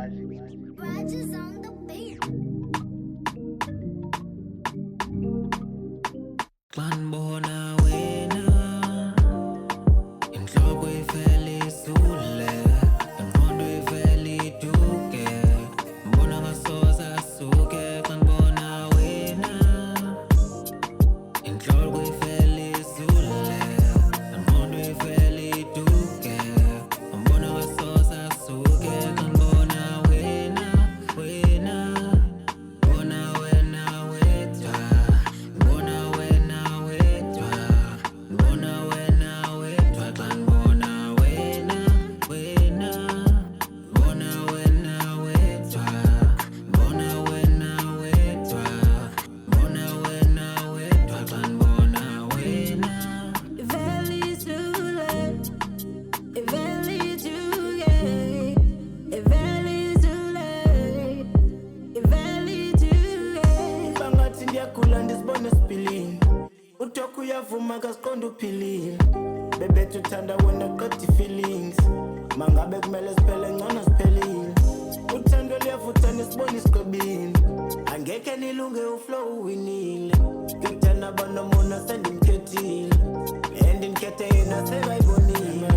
Rogers on the beat. Kanibona wena inhloko ivele isule ingqondo ivele iduke ngibona ngasoze asuke kanibona wena inhloko ivele isule ingqondo ivele iduke ngibona ngasoze asuke kanibona wena bona wena wedwa bona wena wedwa bona wena wedwa kanibona wena bona wena wedwa bona wena wedwa bona wena wedwa kanibona wena Ivele izule, ivele iduke, ivele izule, ivele iduke. Bangathi ndiyagula ndisibone sipilini uthokho uyavuma kasiqonda uphilile bebethu uthanda wena qeda feelings mangabe kumele siphele ngcono siphelile uthando liyavuthana sibone isiqobini angeke nilunge uflow uwinile ngikuthanda abanomona sendimkhethile and ndikhethe yena sebayibonile